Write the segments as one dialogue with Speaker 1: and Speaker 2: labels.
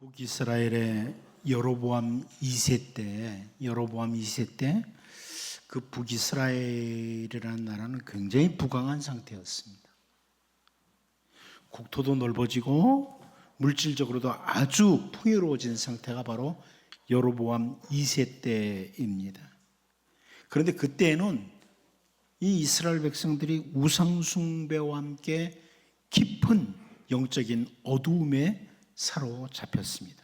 Speaker 1: 북이스라엘의 여로보암 2세 때 그 북이스라엘이라는 나라는 굉장히 부강한 상태였습니다. 국토도 넓어지고 물질적으로도 아주 풍요로워진 상태가 바로 여로보암 2세 때입니다. 그런데 그때는 이 이스라엘 백성들이 우상 숭배와 함께 깊은 영적인 어두움에 사로잡혔습니다.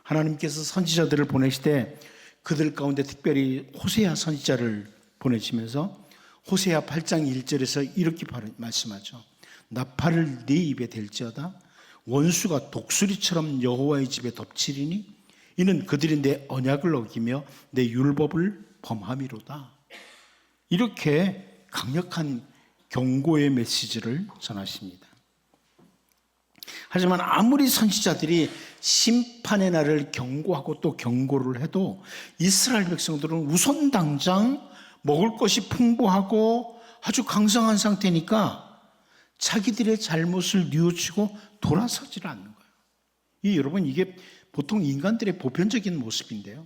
Speaker 1: 하나님께서 선지자들을 보내시되 그들 가운데 특별히 호세아 선지자를 보내시면서 호세아 8장 1절에서 이렇게 말씀하죠. 나팔을 네 입에 댈지어다 원수가 독수리처럼 여호와의 집에 덮치리니 이는 그들이 내 언약을 어기며 내 율법을 범함이로다. 이렇게 강력한 경고의 메시지를 전하십니다. 하지만 아무리 선지자들이 심판의 날을 경고하고 또 경고를 해도 이스라엘 백성들은 우선 당장 먹을 것이 풍부하고 아주 강성한 상태니까 자기들의 잘못을 뉘우치고 돌아서질 않는 거예요. 여러분, 이게 보통 인간들의 보편적인 모습인데요.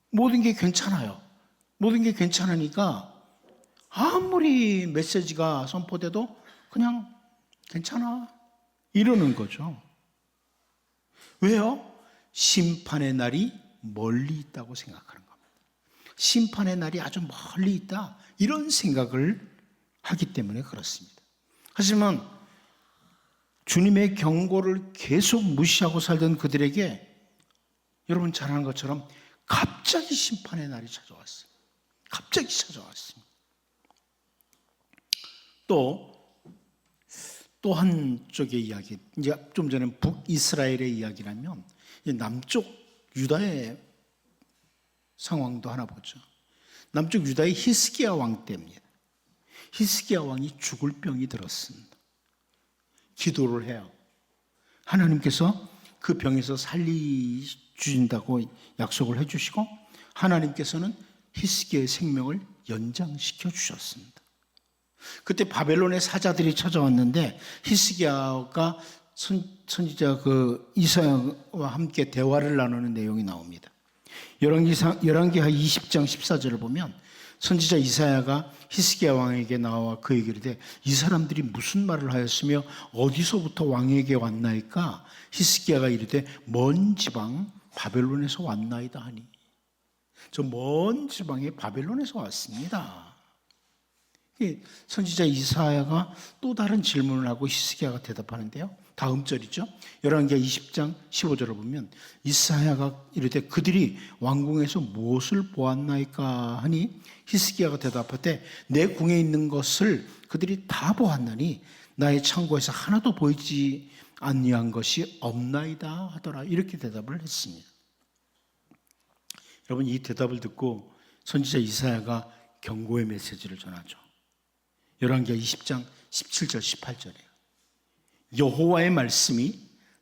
Speaker 1: 모든 게 괜찮아요. 모든 게 괜찮으니까 아무리 메시지가 선포돼도 그냥 괜찮아 이러는 거죠. 왜요? 심판의 날이 멀리 있다고 생각하는 겁니다. 심판의 날이 아주 멀리 있다 이런 생각을 하기 때문에 그렇습니다. 하지만 주님의 경고를 계속 무시하고 살던 그들에게 여러분 잘 아는 것처럼 갑자기 심판의 날이 찾아왔어요. 갑자기 찾아왔습니다. 또 한쪽의 이야기, 이제 좀 전에 북이스라엘의 이야기라면 남쪽 유다의 상황도 하나 보죠. 남쪽 유다의 히스기야 왕 때입니다. 히스기야 왕이 죽을 병이 들었습니다. 기도를 해요. 하나님께서 그 병에서 살리주신다고 약속을 해주시고 하나님께서는 히스기야의 생명을 연장시켜 주셨습니다. 그때 바벨론의 사자들이 찾아왔는데 히스기야가 선지자 그 이사야와 함께 대화를 나누는 내용이 나옵니다. 열왕기하 20장 14절을 보면 선지자 이사야가 히스기야 왕에게 나와 그에게 이르되 이 사람들이 무슨 말을 하였으며 어디서부터 왕에게 왔나이까? 히스기야가 이르되 먼 지방 바벨론에서 왔나이다 하니. 저 먼 지방에 바벨론에서 왔습니다. 선지자 이사야가 또 다른 질문을 하고 히스기야가 대답하는데요. 다음 절이죠. 열왕기하 20장 15절을 보면 이사야가 이르되 그들이 왕궁에서 무엇을 보았나이까 하니 히스기야가 대답하되 내 궁에 있는 것을 그들이 다 보았나니 나의 창고에서 하나도 보이지 아니한 것이 없나이다 하더라. 이렇게 대답을 했습니다. 여러분, 이 대답을 듣고 선지자 이사야가 경고의 메시지를 전하죠. 열왕기하 20장 17절 18절이에요. 여호와의 말씀이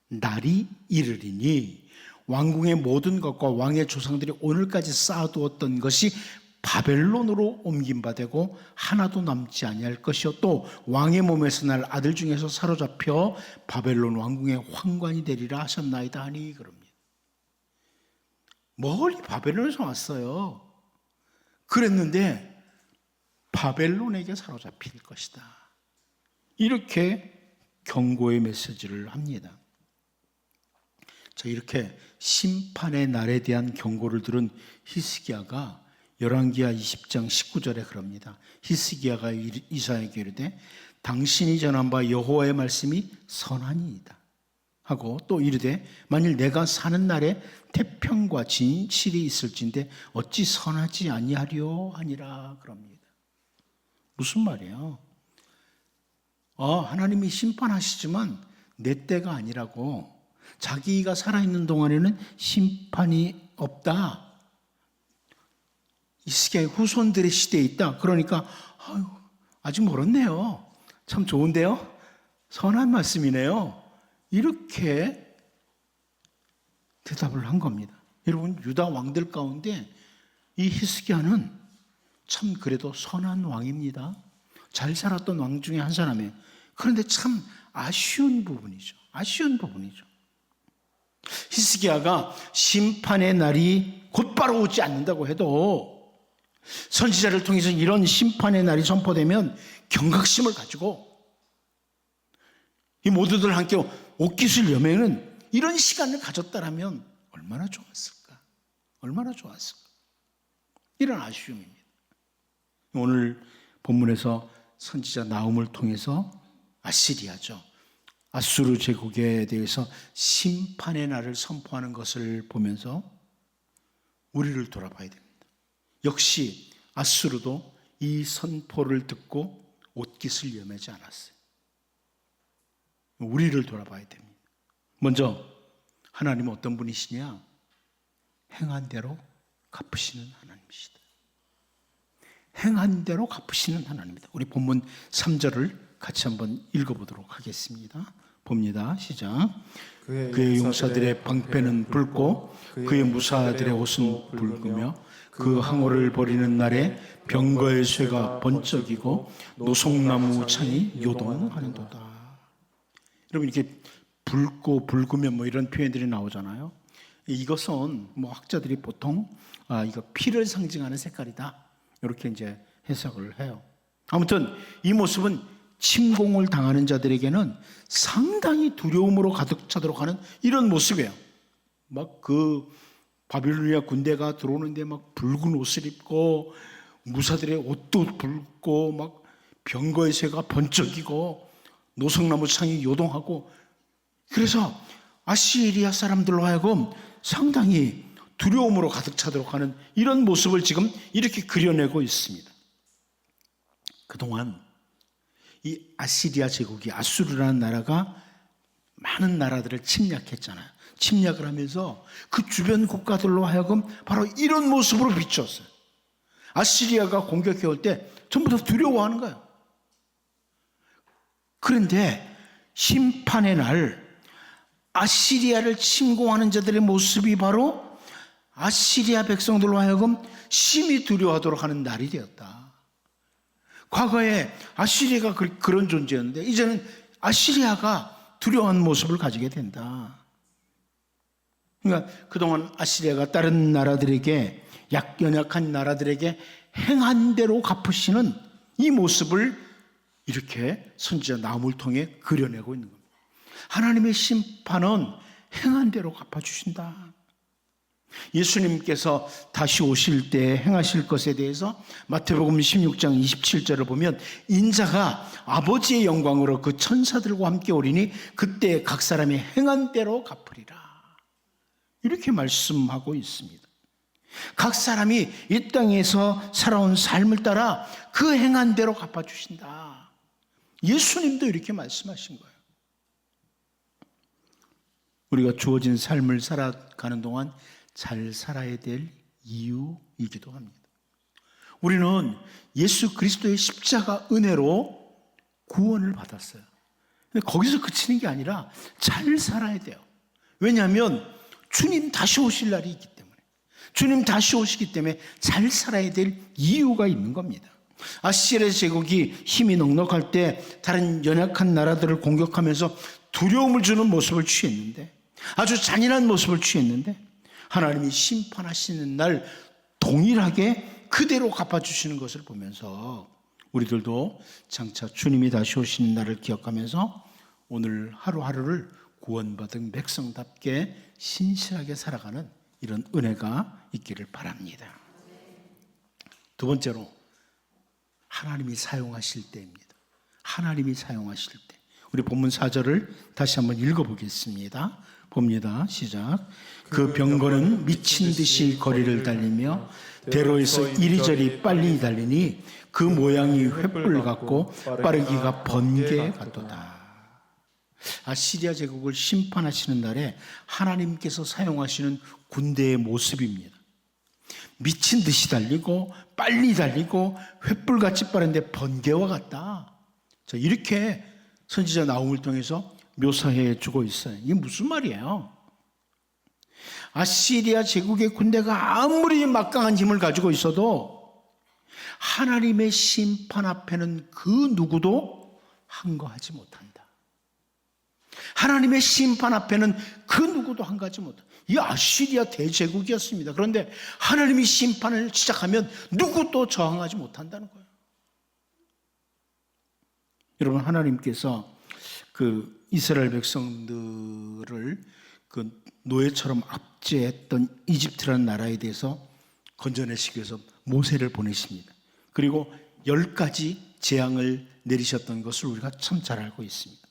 Speaker 1: 날이 이르리니 왕궁의 모든 것과 왕의 조상들이 오늘까지 쌓아두었던 것이 바벨론으로 옮김바되고 하나도 남지 아니할 것이요 또 왕의 몸에서 날 아들 중에서 사로잡혀 바벨론 왕궁의 환관이 되리라 하셨나이다 하니 그럽니다. 멀리 바벨론에서 왔어요. 그랬는데 바벨론에게 사로잡힐 것이다. 이렇게 경고의 메시지를 합니다. 자, 이렇게 심판의 날에 대한 경고를 들은 히스기야가 열왕기하 20장 19절에 그럽니다. 히스기야가 이사야에게 이르되 당신이 전한 바 여호와의 말씀이 선하니이다 하고 또 이르되 만일 내가 사는 날에 태평과 진실이 있을진데 어찌 선하지 아니하리요 하니라 그럽니다. 무슨 말이에요? 하나님이 심판하시지만 내 때가 아니라고, 자기가 살아있는 동안에는 심판이 없다. 히스기야의 후손들의 시대에 있다. 그러니까 아직 멀었네요. 참 좋은데요? 선한 말씀이네요. 이렇게 대답을 한 겁니다. 여러분, 유다 왕들 가운데 이 히스기야는 참 그래도 선한 왕입니다. 잘 살았던 왕 중에 한 사람이에요. 그런데 참 아쉬운 부분이죠. 히스기야가 심판의 날이 곧바로 오지 않는다고 해도 선지자를 통해서 이런 심판의 날이 선포되면 경각심을 가지고 이 모두들 함께 옷깃을 여매는 이런 시간을 가졌다라면 얼마나 좋았을까? 얼마나 좋았을까? 이런 아쉬움입니다. 오늘 본문에서 선지자 나훔을 통해서 아시리아죠. 아수르 제국에 대해서 심판의 날을 선포하는 것을 보면서 우리를 돌아봐야 됩니다. 역시 아수르도 이 선포를 듣고 옷깃을 여매지 않았어요. 우리를 돌아봐야 됩니다. 먼저 하나님은 어떤 분이시냐? 행한 대로 갚으시는 하나님이시다. 행한 대로 갚으시는 하나님입니다. 우리 본문 3절을 같이 한번 읽어보도록 하겠습니다. 봅니다. 시작. 그의 용사들의 방패는 붉고 그의 무사들의 옷은 붉으며 그 항오를 벌이는 날에 병거의 쇠가 번쩍이고 노송나무 창이 요동하는도다. 여러분, 이렇게 붉고 붉으면 뭐 이런 표현들이 나오잖아요. 이것은 뭐 학자들이 보통 이거 피를 상징하는 색깔이다, 이렇게 이제 해석을 해요. 아무튼 이 모습은 침공을 당하는 자들에게는 상당히 두려움으로 가득 차도록 하는 이런 모습이에요. 막 그 바빌로니아 군대가 들어오는데 막 붉은 옷을 입고 무사들의 옷도 붉고 막 병거의 쇠가 번쩍이고 노성나무 창이 요동하고, 그래서 아시리아 사람들로 하여금 상당히 두려움으로 가득 차도록 하는 이런 모습을 지금 이렇게 그려내고 있습니다. 그동안 이 아시리아 제국이, 아수르라는 나라가 많은 나라들을 침략했잖아요. 침략을 하면서 그 주변 국가들로 하여금 바로 이런 모습으로 비추었어요. 아시리아가 공격해 올 때 전부 다 두려워하는 거예요. 그런데 심판의 날 아시리아를 침공하는 자들의 모습이 바로 아시리아 백성들로 하여금 심히 두려워하도록 하는 날이 되었다. 과거에 아시리아가 그런 존재였는데 이제는 아시리아가 두려워하는 모습을 가지게 된다. 그러니까 그동안 아시리아가 다른 나라들에게, 연약한 나라들에게 행한 대로 갚으시는 이 모습을 이렇게 선지자 나훔을 통해 그려내고 있는 겁니다. 하나님의 심판은 행한 대로 갚아주신다. 예수님께서 다시 오실 때 행하실 것에 대해서 마태복음 16장 27절을 보면 인자가 아버지의 영광으로 그 천사들과 함께 오리니 그때 각 사람이 행한 대로 갚으리라, 이렇게 말씀하고 있습니다. 각 사람이 이 땅에서 살아온 삶을 따라 그 행한 대로 갚아주신다. 예수님도 이렇게 말씀하신 거예요. 우리가 주어진 삶을 살아가는 동안 잘 살아야 될 이유이기도 합니다. 우리는 예수 그리스도의 십자가 은혜로 구원을 받았어요. 근데 거기서 그치는 게 아니라 잘 살아야 돼요. 왜냐하면 주님 다시 오실 날이 있기 때문에, 주님 다시 오시기 때문에 잘 살아야 될 이유가 있는 겁니다. 아시리아 제국이 힘이 넉넉할 때 다른 연약한 나라들을 공격하면서 두려움을 주는 모습을 취했는데, 아주 잔인한 모습을 취했는데 하나님이 심판하시는 날 동일하게 그대로 갚아주시는 것을 보면서 우리들도 장차 주님이 다시 오시는 날을 기억하면서 오늘 하루하루를 구원받은 백성답게 신실하게 살아가는 이런 은혜가 있기를 바랍니다. 두 번째로 하나님이 사용하실 때입니다. 하나님이 사용하실 때. 우리 본문 4절을 다시 한번 읽어보겠습니다. 봅니다. 시작. 그 병거는 미친 듯이 거리를 달리며 대로에서 이리저리 빨리 달리니 그 모양이 횃불 같고 빠르기가 번개 같도다. 아시리아 제국을 심판하시는 날에 하나님께서 사용하시는 군대의 모습입니다. 미친 듯이 달리고 빨리 달리고 횃불같이 빠른데 번개와 같다. 자, 이렇게 선지자 나훔을 통해서 묘사해 주고 있어요. 이게 무슨 말이에요? 아시리아 제국의 군대가 아무리 막강한 힘을 가지고 있어도 하나님의 심판 앞에는 그 누구도 항거하지 못한다. 하나님의 심판 앞에는 그 누구도 한가지 못해. 이 아시리아 대제국이었습니다. 그런데 하나님이 심판을 시작하면 누구도 저항하지 못한다는 거예요. 여러분, 하나님께서 그 이스라엘 백성들을 그 노예처럼 압제했던 이집트라는 나라에 대해서 건져내시기 위해서 모세를 보내십니다. 그리고 10가지 재앙을 내리셨던 것을 우리가 참 잘 알고 있습니다.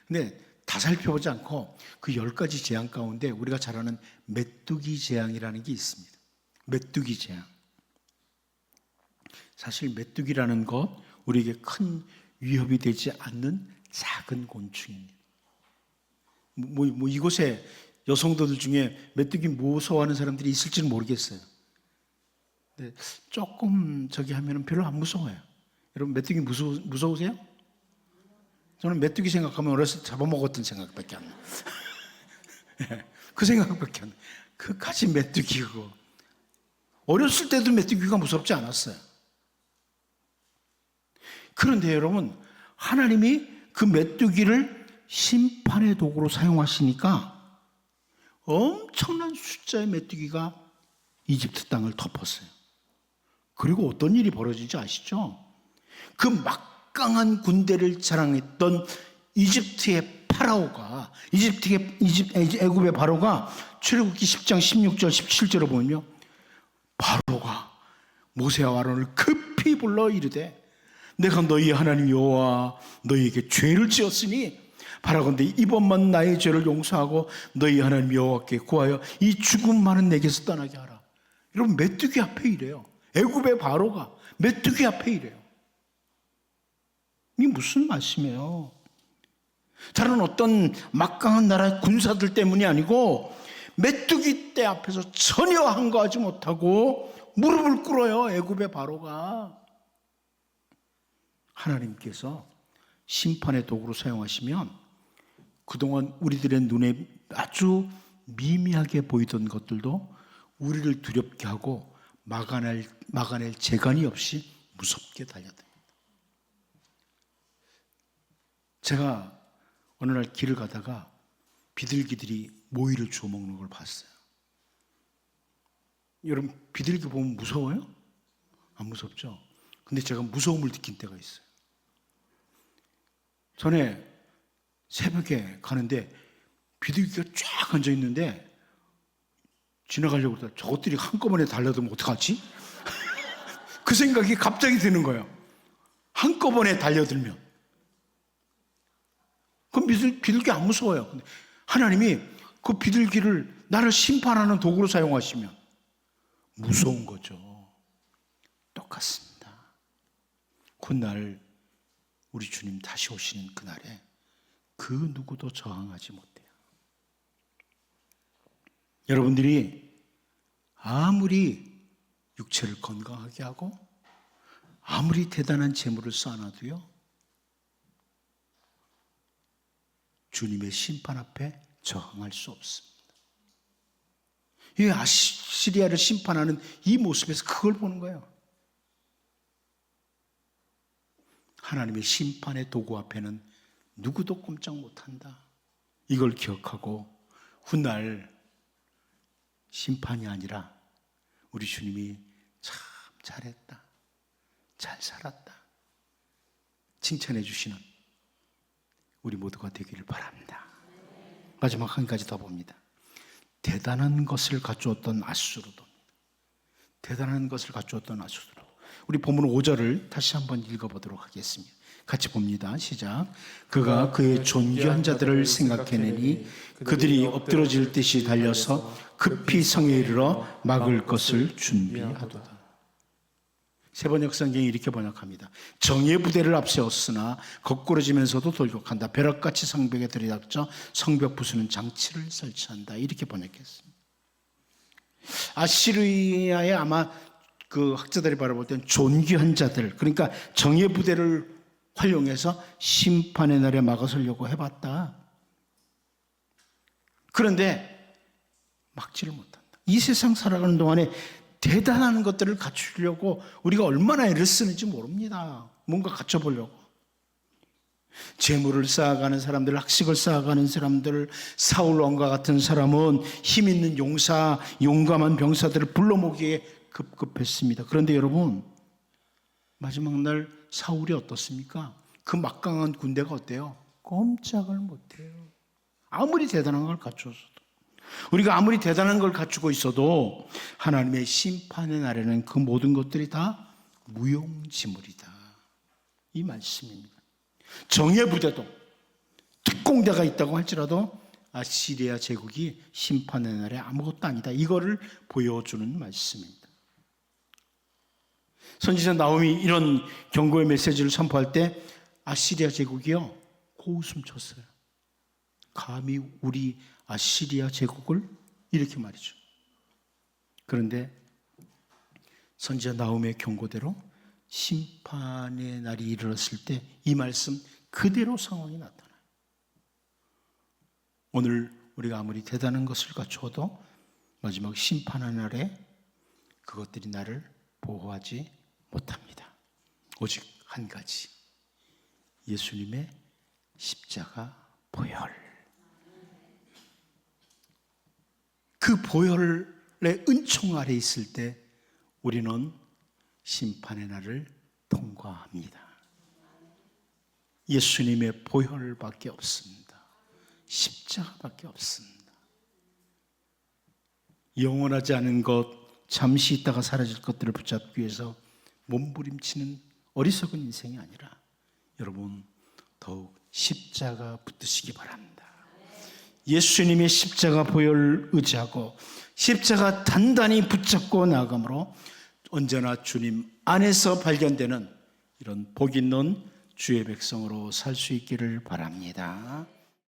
Speaker 1: 근데 다 살펴보지 않고 그 10가지 재앙 가운데 우리가 잘 아는 메뚜기 재앙이라는 게 있습니다. 메뚜기 재앙. 사실 메뚜기라는 것, 우리에게 큰 위협이 되지 않는 작은 곤충입니다. 이곳에 여성도들 중에 메뚜기 무서워하는 사람들이 있을지는 모르겠어요. 근데 조금 저기 하면 별로 안 무서워요. 여러분, 메뚜기 무서우세요? 저는 메뚜기 생각하면 어렸을 때 잡아먹었던 생각밖에 안 나요. 그 생각밖에 안 나요. 그까지 메뚜기 그거. 어렸을 때도 메뚜기가 무섭지 않았어요. 그런데 여러분, 하나님이 그 메뚜기를 심판의 도구로 사용하시니까 엄청난 숫자의 메뚜기가 이집트 땅을 덮었어요. 그리고 어떤 일이 벌어지지 아시죠? 그 막강한 군대를 자랑했던 이집트의 파라오가, 애굽의 바로가 출애굽기 10장 16절 17절을 보면요, 바로가 모세와 아론을 급히 불러 이르되 내가 너희 하나님 여호와 너희에게 죄를 지었으니 바라건대 이번만 나의 죄를 용서하고 너희 하나님 여호와께 구하여 이 죽음 많은 내게서 떠나게 하라. 여러분, 메뚜기 앞에 이래요. 애굽의 바로가 메뚜기 앞에 이래요. 이게 무슨 말씀이에요? 다른 어떤 막강한 나라의 군사들 때문이 아니고 메뚜기 떼 앞에서 전혀 한거하지 못하고 무릎을 꿇어요. 애굽의 바로가. 하나님께서 심판의 도구로 사용하시면 그동안 우리들의 눈에 아주 미미하게 보이던 것들도 우리를 두렵게 하고 막아낼 재간이 없이 무섭게 달려듭니다. 제가 어느 날 길을 가다가 비둘기들이 모이를 주워 먹는 걸 봤어요. 여러분, 비둘기 보면 무서워요? 안 무섭죠? 근데 제가 무서움을 느낀 때가 있어요. 전에 새벽에 가는데 비둘기가 쫙 앉아 있는데 지나가려고 하다가 저것들이 한꺼번에 달려들면 어떡하지? 그 생각이 갑자기 드는 거예요. 한꺼번에 달려들면. 그럼 비둘기 안 무서워요. 근데 하나님이 그 비둘기를 나를 심판하는 도구로 사용하시면 무서운 거죠. 똑같습니다. 그날 우리 주님 다시 오시는 그날에 그 누구도 저항하지 못해요. 여러분들이 아무리 육체를 건강하게 하고 아무리 대단한 재물을 쌓아놔도요, 주님의 심판 앞에 저항할 수 없습니다. 이 아시리아를 심판하는 이 모습에서 그걸 보는 거예요. 하나님의 심판의 도구 앞에는 누구도 꼼짝 못한다. 이걸 기억하고 훗날 심판이 아니라 우리 주님이 참 잘했다, 잘 살았다 칭찬해 주시는 우리 모두가 되기를 바랍니다. 마지막 한 가지 더 봅니다. 대단한 것을 갖추었던 아수르도. 대단한 것을 갖추었던 아수르도. 우리 본문 5절을 다시 한번 읽어보도록 하겠습니다. 같이 봅니다. 시작. 그가 그의 존귀한 자들을 생각해내니 그들이 엎드러질 듯이 달려서 급히 성에 이르러 막을 것을 준비하도다. 세번역 성경이 이렇게 번역합니다. 정의 부대를 앞세웠으나 거꾸러지면서도 돌격한다. 벼락같이 성벽에 들이닥쳐 성벽 부수는 장치를 설치한다. 이렇게 번역했습니다. 아시리아의 아마 그 학자들이 바라볼 때는 존귀한 자들, 그러니까 정의 부대를 활용해서 심판의 날에 막아서려고 해봤다. 그런데 막지를 못한다. 이 세상 살아가는 동안에 대단한 것들을 갖추려고 우리가 얼마나 애를 쓰는지 모릅니다. 뭔가 갖춰보려고. 재물을 쌓아가는 사람들, 학식을 쌓아가는 사람들, 사울 왕과 같은 사람은 힘 있는 용사, 용감한 병사들을 불러 모으기에 급급했습니다. 그런데 여러분, 마지막 날 사울이 어떻습니까? 그 막강한 군대가 어때요? 꼼짝을 못해요. 아무리 대단한 걸 갖춰서도. 우리가 아무리 대단한 걸 갖추고 있어도 하나님의 심판의 날에는 그 모든 것들이 다 무용지물이다. 이 말씀입니다. 정예 부대도 특공대가 있다고 할지라도 아시리아 제국이 심판의 날에 아무것도 아니다. 이거를 보여주는 말씀입니다. 선지자 나홈이 이런 경고의 메시지를 선포할 때 아시리아 제국이요 고웃음 쳤어요. 감히 우리 아시리아 제국을 이렇게 말이죠. 그런데 선지자 나홈의 경고대로 심판의 날이 이르렀을 때 이 말씀 그대로 상황이 나타나요. 오늘 우리가 아무리 대단한 것을 갖추어도 마지막 심판의 날에 그것들이 나를 보호하지 못합니다. 오직 한 가지, 예수님의 십자가 보혈. 그 보혈의 은총 아래 있을 때 우리는 심판의 날을 통과합니다. 예수님의 보혈밖에 없습니다. 십자가밖에 없습니다. 영원하지 않은 것, 잠시 있다가 사라질 것들을 붙잡기 위해서 몸부림치는 어리석은 인생이 아니라 여러분 더욱 십자가 붙드시기 바랍니다. 예수님의 십자가 보혈을 의지하고 십자가 단단히 붙잡고 나아감으로 언제나 주님 안에서 발견되는 이런 복 있는 주의 백성으로 살 수 있기를 바랍니다.